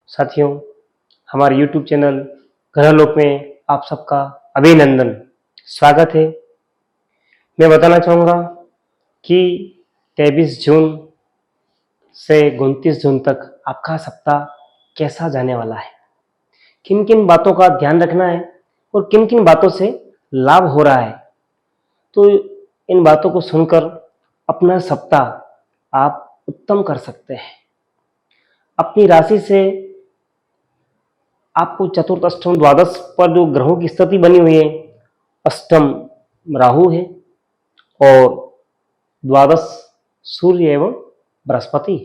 साथियों, हमारे YouTube channel ग्रहलोक में आप सबका अभिनंदन, स्वागत है। मैं बताना चाहूँगा कि 23 जून से 29 जून तक आपका सप्ताह कैसा जाने वाला है, किन किन बातों का ध्यान रखना है और किन किन बातों से लाभ हो रहा है। तो इन बातों को सुनकर अपना सप्ताह आप उत्तम कर सकते हैं। अपनी राशि से आपको चतुर्थ, अष्टम, द्वादश पर जो ग्रहों की स्थिति बनी हुई है, अष्टम राहु है और द्वादश सूर्य एवं बृहस्पति।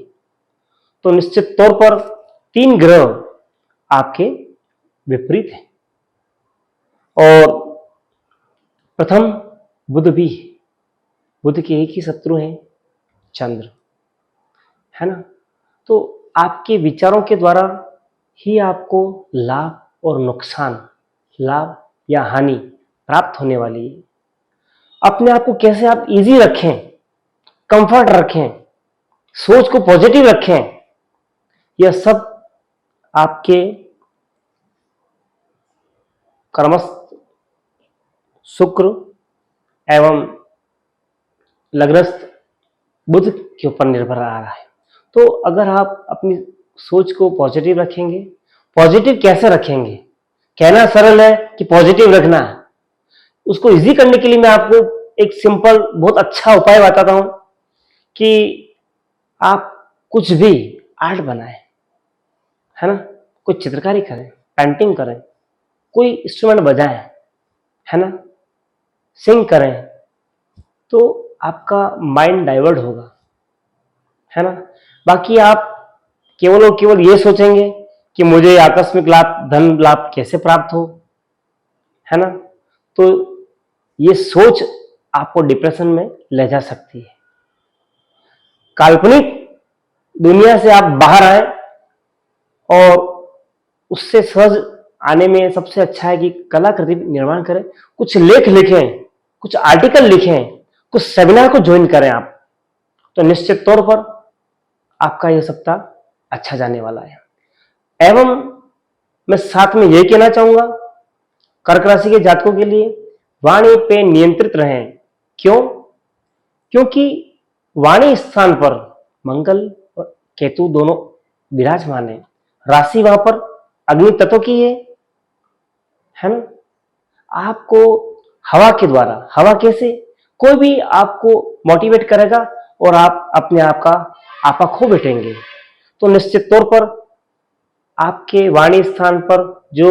तो निश्चित तौर पर 3 ग्रह आपके विपरीत हैं और प्रथम बुध भी, बुध के एक ही शत्रु हैं, चंद्र, है ना। तो आपके विचारों के द्वारा ही आपको लाभ और नुकसान, लाभ या हानि प्राप्त होने वाली है। अपने आप को कैसे आप इजी रखें, कंफर्ट रखें, सोच को पॉजिटिव रखें, यह सब आपके कर्मस्थ शुक्र एवं लग्नस्थ बुध के ऊपर निर्भर आ रहा है। तो अगर आप अपनी सोच को पॉजिटिव रखेंगे, पॉजिटिव कैसे रखेंगे, कहना सरल है कि पॉजिटिव रखना है। उसको इजी करने के लिए मैं आपको एक सिंपल बहुत अच्छा उपाय बताता हूं कि आप कुछ भी आर्ट बनाएं, है ना, कोई चित्रकारी करें, पेंटिंग करें, कोई इंस्ट्रूमेंट बजाएं, है ना, सिंग करें, तो आपका माइंड डाइवर्ट होगा, है ना। बाकी आप केवल और केवल ये सोचेंगे कि मुझे आकस्मिक लाभ, धन लाभ कैसे प्राप्त हो, है ना, तो ये सोच आपको डिप्रेशन में ले जा सकती है। काल्पनिक दुनिया से आप बाहर आए और उससे सहज आने में सबसे अच्छा है कि कलाकृति निर्माण करें, कुछ लेख लिखें, कुछ आर्टिकल लिखें, कुछ सेमिनार को ज्वाइन करें आप, तो निश्चित तौर पर आपका यह सप्ताह अच्छा जाने वाला है। एवं मैं साथ में यह कहना चाहूंगा, कर्क राशि के जातकों के लिए वाणी पे नियंत्रित रहें। क्यों? क्योंकि वाणी स्थान पर मंगल और केतु दोनों विराजमान है। राशि वहां पर अग्नि तत्व की है ना। आपको हवा के द्वारा, हवा कैसे, कोई भी आपको मोटिवेट करेगा और आप अपने आप का आपा खो बैठेंगे। तो निश्चित तौर पर आपके वाणी स्थान पर जो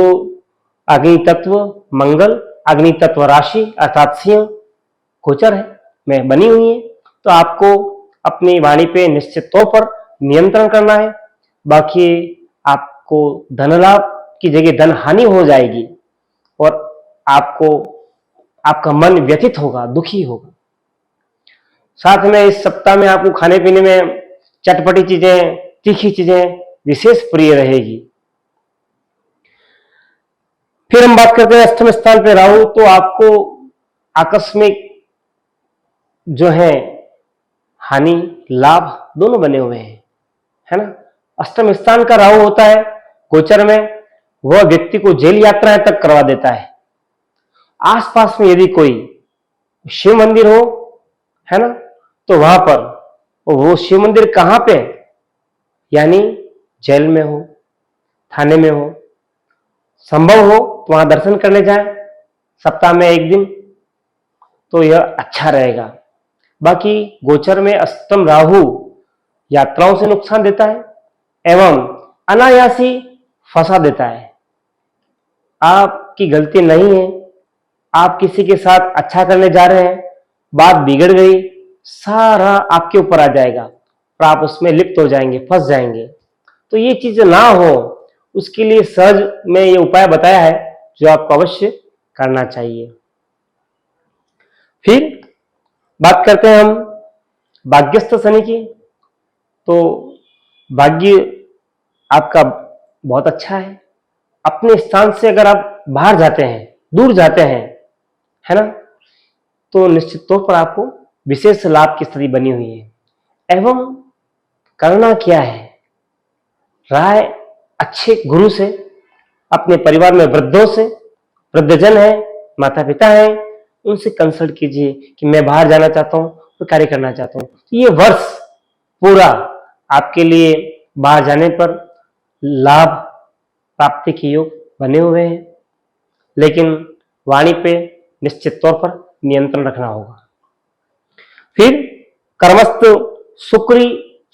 अग्नि तत्व मंगल, अग्नि तत्व राशि अर्थात सिंह गोचर है में बनी हुई है, तो आपको अपनी वाणी पे निश्चित तौर पर नियंत्रण करना है। बाकी आपको धन लाभ की जगह धन हानि हो जाएगी और आपको, आपका मन व्यथित होगा, दुखी होगा। साथ में इस सप्ताह में आपको खाने पीने में चटपटी चीजें, तीखी चीजें विशेष प्रिय रहेगी। फिर हम बात करते हैं अष्टम स्थान पे राहु। तो आपको आकस्मिक जो है हानि लाभ दोनों बने हुए हैं, है ना। अष्टम स्थान का राहु होता है गोचर में, वह व्यक्ति को जेल यात्राएं तक करवा देता है। आसपास में यदि कोई शिव मंदिर हो, है ना, तो वहां पर, वो शिव मंदिर कहां पे, यानी जेल में हो, थाने में हो, संभव हो तो वहां दर्शन करने जाए सप्ताह में एक दिन, तो यह अच्छा रहेगा। बाकी गोचर में अष्टम राहु यात्राओं से नुकसान देता है एवं अनायासी फंसा देता है। आपकी गलती नहीं है, आप किसी के साथ अच्छा करने जा रहे हैं, बात बिगड़ गई, सारा आपके ऊपर आ जाएगा और आप उसमें लिप्त हो जाएंगे, फंस जाएंगे। तो ये चीज ना हो, उसके लिए सहज में ये उपाय बताया है जो आपको अवश्य करना चाहिए। फिर बात करते हैं हम भाग्यस्थ शनि की। तो भाग्य आपका बहुत अच्छा है। अपने स्थान से अगर आप बाहर जाते हैं, दूर जाते हैं, है ना, तो निश्चित तौर पर आपको विशेष लाभ की स्थिति बनी हुई है। एवं करना क्या है, राय अच्छे गुरु से, अपने परिवार में वृद्धों से, वृद्धजन है, माता पिता है, उनसे कंसल्ट कीजिए कि मैं बाहर जाना चाहता हूं तो कार्य करना चाहता हूं। ये वर्ष पूरा आपके लिए बाहर जाने पर लाभ प्राप्ति के योग बने हुए हैं, लेकिन वाणी पे निश्चित तौर पर नियंत्रण रखना होगा। फिर कर्मस्थ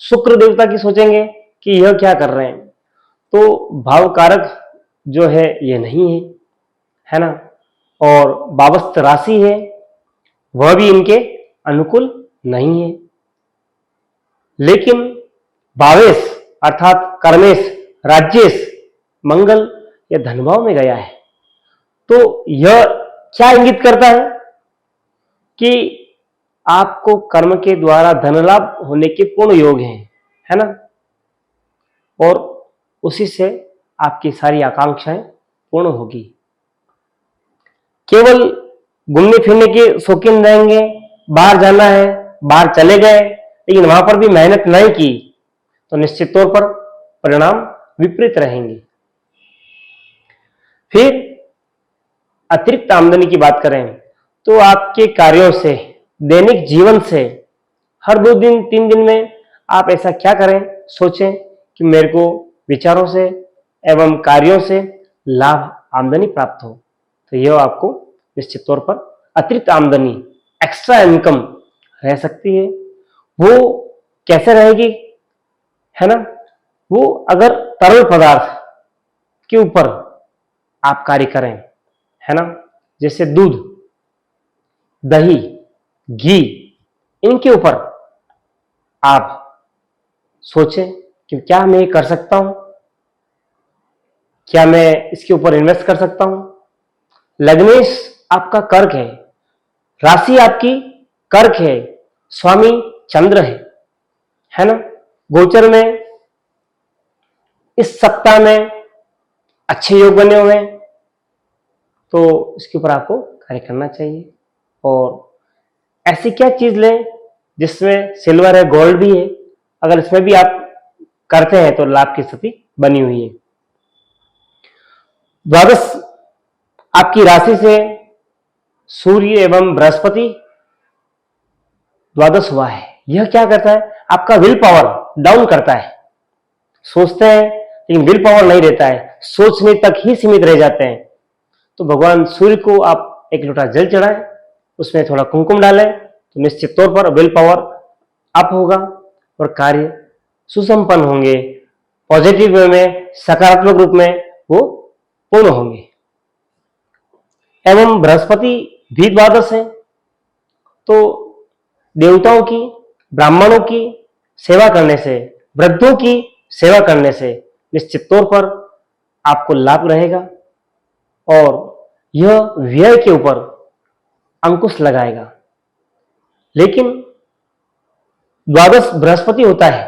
शुक्र देवता की सोचेंगे कि यह क्या कर रहे हैं, तो भावकारक जो है ये नहीं है ना, और वावस्थ राशि है वह भी इनके अनुकूल नहीं है। लेकिन भावेश अर्थात कर्मेश, राज्येश मंगल या धनभाव में गया है, तो यह क्या इंगित करता है कि आपको कर्म के द्वारा धन लाभ होने के पूर्ण योग हैं, है ना, और उसी से आपकी सारी आकांक्षाएं पूर्ण होगी। केवल घूमने फिरने के शौकीन रहेंगे, बाहर जाना है, बाहर चले गए, लेकिन वहां पर भी मेहनत नहीं की, तो निश्चित तौर पर परिणाम विपरीत रहेंगे। फिर अतिरिक्त आमदनी की बात करें तो आपके कार्यों से, दैनिक जीवन से, हर 2 दिन 3 दिन में आप ऐसा क्या करें, सोचें कि मेरे को विचारों से एवं कार्यों से लाभ आमदनी प्राप्त हो, तो यह आपको निश्चित तौर पर अतिरिक्त आमदनी, एक्स्ट्रा इनकम रह सकती है। वो कैसे रहेगी, है ना, वो अगर तरल पदार्थ के ऊपर आप कार्य करें, है ना, जैसे दूध, दही, घी, इनके ऊपर आप सोचें कि क्या मैं ये कर सकता हूं, क्या मैं इसके ऊपर इन्वेस्ट कर सकता हूं। लग्नेश आपका कर्क है, राशि आपकी कर्क है, स्वामी चंद्र है ना, गोचर में इस सप्ताह में अच्छे योग बने हुए हैं, तो इसके ऊपर आपको कार्य करना चाहिए। और ऐसी क्या चीज लें जिसमें सिल्वर है, गोल्ड भी है, अगर इसमें भी आप करते हैं तो लाभ की स्थिति बनी हुई है। द्वादश आपकी राशि से सूर्य एवं बृहस्पति द्वादश हुआ है। यह क्या करता है, आपका विल पावर डाउन करता है। सोचते हैं लेकिन विल पावर नहीं रहता है, सोचने तक ही सीमित रह जाते हैं। तो भगवान सूर्य को आप एक लोटा जल चढ़ाएं, उसमें थोड़ा कुमकुम डालें, तो निश्चित तौर पर विल पावर अप होगा और कार्य सुसंपन्न होंगे, पॉजिटिव वे में, सकारात्मक रूप में वो पूर्ण होंगे। एवं बृहस्पति भी द्वादश है, तो देवताओं की, ब्राह्मणों की सेवा करने से, वृद्धों की सेवा करने से निश्चित तौर पर आपको लाभ रहेगा और यह व्यय के ऊपर अंकुश लगाएगा। लेकिन द्वादश बृहस्पति होता है,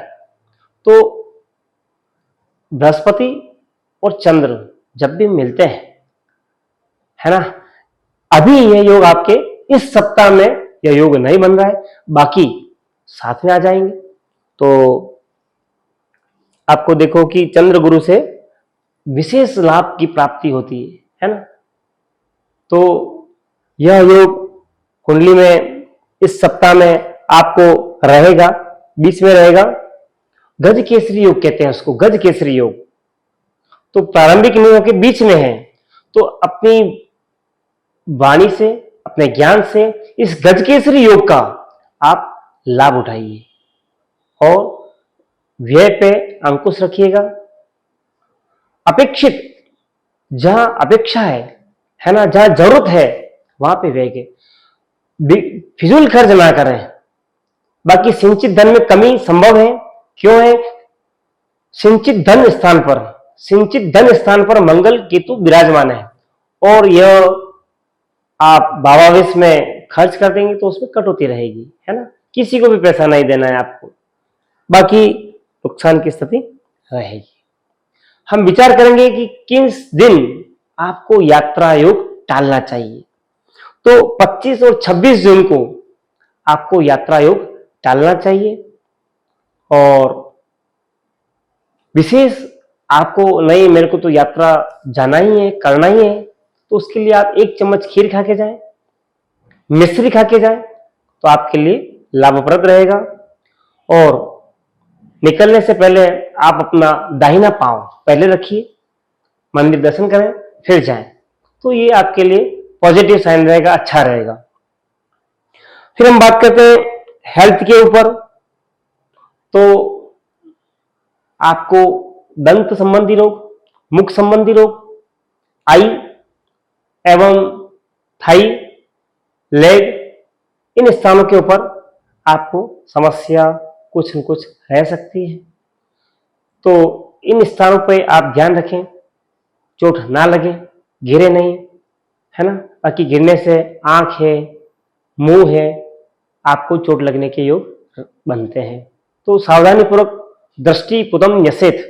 तो बृहस्पति और चंद्र जब भी मिलते हैं, है ना, अभी यह योग आपके इस सप्ताह में यह योग नहीं बन रहा है, बाकी साथ में आ जाएंगे। तो आपको देखो कि चंद्र गुरु से विशेष लाभ की प्राप्ति होती है ना, तो यह योग कुंडली में इस सप्ताह में आपको रहेगा, बीच में रहेगा। गज केसरी योग कहते हैं उसको, गज केसरी योग। तो प्रारंभिक नियमों के बीच में है, तो अपनी वाणी से, अपने ज्ञान से इस गज केसरी योग का आप लाभ उठाइए और व्यय पे अंकुश रखिएगा। अपेक्षित जहां अपेक्षा है ना, जहां जरूरत है वहां पे व्यय के फिजूल खर्च ना करें। बाकी संचित धन में कमी संभव है, क्यों है, संचित धन स्थान पर मंगल केतु विराजमान है, और यह आप भावावेश में खर्च कर देंगे तो उसमें कटौती रहेगी, है ना, किसी को भी पैसा नहीं देना है आपको, बाकी नुकसान की स्थिति रहेगी। हम विचार करेंगे कि किस दिन आपको यात्रा योग टालना चाहिए। तो 25 और 26 जून को आपको यात्रा योग टालना चाहिए, और विशेष आपको नहीं, मेरे को तो यात्रा जाना ही है, करना ही है, तो उसके लिए आप 1 चम्मच खीर खा के जाएं, मिश्री खा के जाएं, तो आपके लिए लाभप्रद रहेगा। और निकलने से पहले आप अपना दाहिना पांव पहले रखिए, मंदिर दर्शन करें, फिर जाएं, तो ये आपके लिए पॉजिटिव साइन रहेगा, अच्छा रहेगा। फिर हम बात करते हैं हेल्थ के ऊपर। तो आपको दंत संबंधी रोग, मुख संबंधी रोग, आई एवं थाई, लेग, इन स्थानों के ऊपर आपको समस्या कुछ न कुछ रह सकती है। तो इन स्थानों पर आप ध्यान रखें, चोट ना लगे, गिरे नहीं, है ना, बाकी गिरने से आंख है, मुंह है, आपको चोट लगने के योग बनते हैं। तो सावधानी पूर्वक दृष्टि पुदम न्यसेत,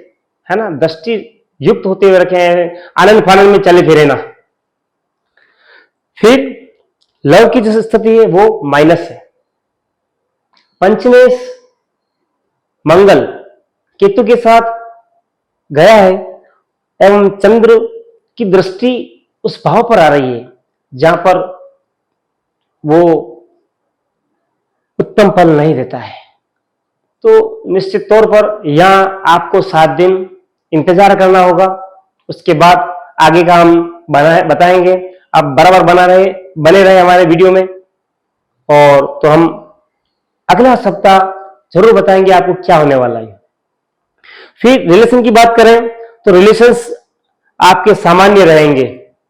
है ना, दृष्टि युक्त होते हुए रखें, आनंद फानंद में चले फिरे ना। फिर लव की जो स्थिति है वो माइनस है। पंचमेश मंगल केतु के साथ गया है एवं चंद्र की दृष्टि उस भाव पर आ रही है जहां पर वो उत्तम फल नहीं देता है। तो निश्चित तौर पर यहां आपको 7 दिन इंतजार करना होगा, उसके बाद आगे का हम बताएंगे। आप बराबर बने रहे हमारे वीडियो में, और तो हम अगला सप्ताह जरूर बताएंगे आपको क्या होने वाला है। फिर रिलेशन की बात करें तो रिलेशंस आपके सामान्य रहेंगे,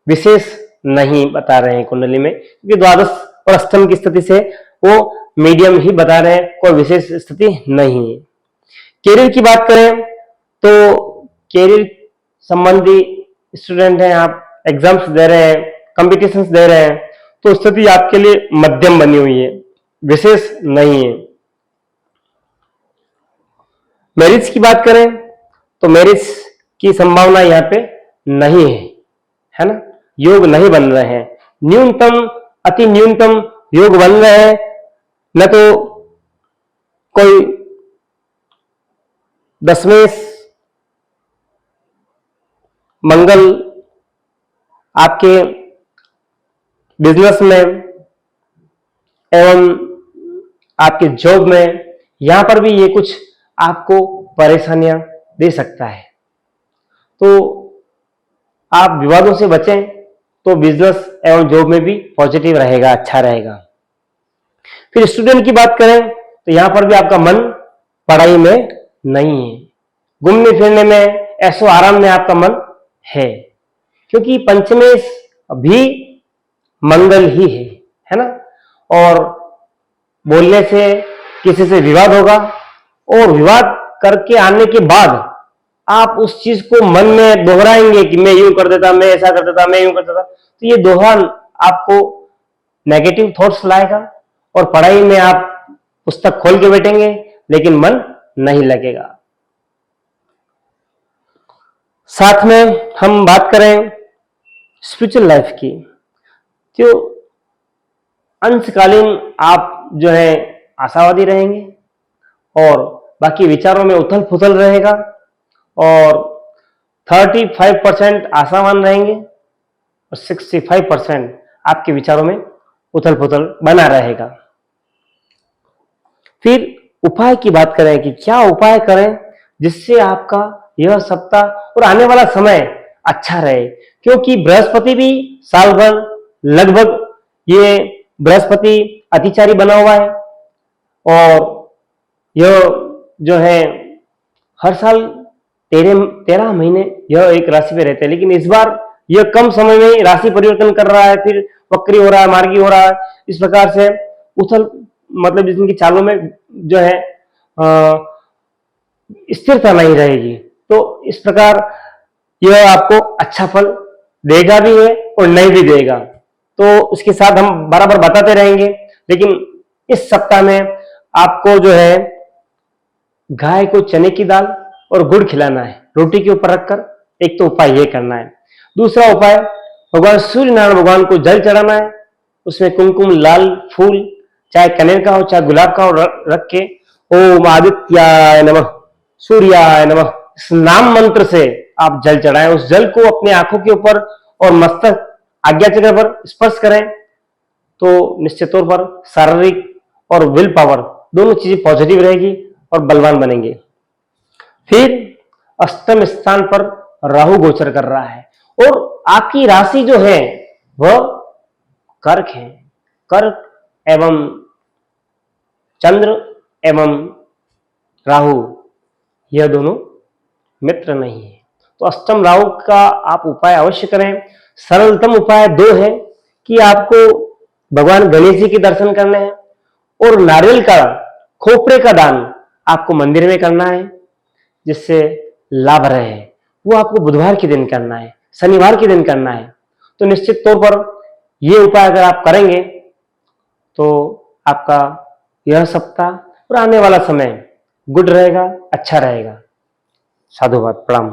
विशेष नहीं बता रहे हैं कुंडली में, क्योंकि द्वादश और अष्टम की स्थिति से वो मीडियम ही बता रहे हैं, कोई विशेष स्थिति नहीं है। कैरियर की बात करें तो कैरियर संबंधी स्टूडेंट हैं, आप एग्जाम्स दे रहे हैं, कॉम्पिटिशन्स दे रहे हैं, तो स्थिति आपके लिए मध्यम बनी हुई है, विशेष नहीं है। मैरिज की बात करें तो मैरिज की संभावना यहाँ पे नहीं है ना, योग नहीं बन रहे हैं। न्यूनतम अति न्यूनतम योग बन रहे हैं, न तो कोई दशमेश मंगल आपके बिजनेस में एवं आपके जॉब में, यहां पर भी ये कुछ आपको परेशानियां दे सकता है। तो आप विवादों से बचें तो बिजनेस एवं जॉब में भी पॉजिटिव रहेगा, अच्छा रहेगा। फिर स्टूडेंट की बात करें तो यहां पर भी आपका मन पढ़ाई में नहीं है, घूमने फिरने में, ऐसो आराम में आपका मन है, क्योंकि पंचमेश भी मंगल ही है ना। और बोलने से किसी से विवाद होगा, और विवाद करके आने के बाद आप उस चीज को मन में दोहराएंगे कि मैं यूं कर देता, मैं ऐसा कर देता, मैं यूं कर देता, तो ये दोहरान आपको नेगेटिव थॉट्स लाएगा, और पढ़ाई में आप पुस्तक खोल के बैठेंगे लेकिन मन नहीं लगेगा। साथ में हम बात करें स्पिरिचुअल लाइफ की, तो अंशकालीन आप जो है आशावादी रहेंगे, और बाकी विचारों में उथल पुथल रहेगा, और 35% आशावान रहेंगे, और 65% आपके विचारों में उथल पुथल बना रहेगा। फिर उपाय की बात करें कि क्या उपाय करें जिससे आपका यह सप्ताह और आने वाला समय अच्छा रहे, क्योंकि बृहस्पति भी साल भर लगभग ये बृहस्पति अतिचारी बना हुआ है, और यह जो है हर साल 13 महीने यह एक राशि पे रहते हैं, लेकिन इस बार यह कम समय में ही राशि परिवर्तन कर रहा है, फिर वक्री हो रहा है, मार्गी हो रहा है। इस प्रकार से उथल मतलब इनकी चालों में जो है स्थिरता नहीं रहेगी। तो इस प्रकार यह आपको अच्छा फल देगा भी है और नहीं भी देगा, तो उसके साथ हम बराबर बताते रहेंगे। लेकिन इस सप्ताह में आपको जो है गाय को चने की दाल और गुड़ खिलाना है, रोटी के ऊपर रखकर। एक तो उपाय ये करना है। दूसरा उपाय, भगवान सूर्य नारायण भगवान को जल चढ़ाना है, उसमें कुमकुम लाल फूल, चाहे कनेर का हो चाहे गुलाब का हो, रख के ओम आदित्याय नमः, सूर्याय नमः, इस नाम मंत्र से आप जल चढ़ाएं, उस जल को अपने आंखों के ऊपर और मस्तक आज्ञा चक्र पर स्पर्श करें, तो निश्चित तौर पर शारीरिक और विल पावर दोनों चीजें पॉजिटिव रहेगी और बलवान बनेंगे। फिर अष्टम स्थान पर राहु गोचर कर रहा है और आपकी राशि जो है वह कर्क है। कर्क एवं चंद्र एवं राहु यह दोनों मित्र नहीं है, तो अष्टम राहु का आप उपाय अवश्य करें। सरलतम उपाय दो है कि आपको भगवान गणेश जी के दर्शन करने हैं और नारियल का, खोपरे का दान आपको मंदिर में करना है जिससे लाभ रहे। वो आपको बुधवार के दिन करना है, शनिवार के दिन करना है। तो निश्चित तौर पर यह उपाय अगर आप करेंगे तो आपका यह सप्ताह और आने वाला समय गुड रहेगा, अच्छा रहेगा। साधुवाद, प्रणाम।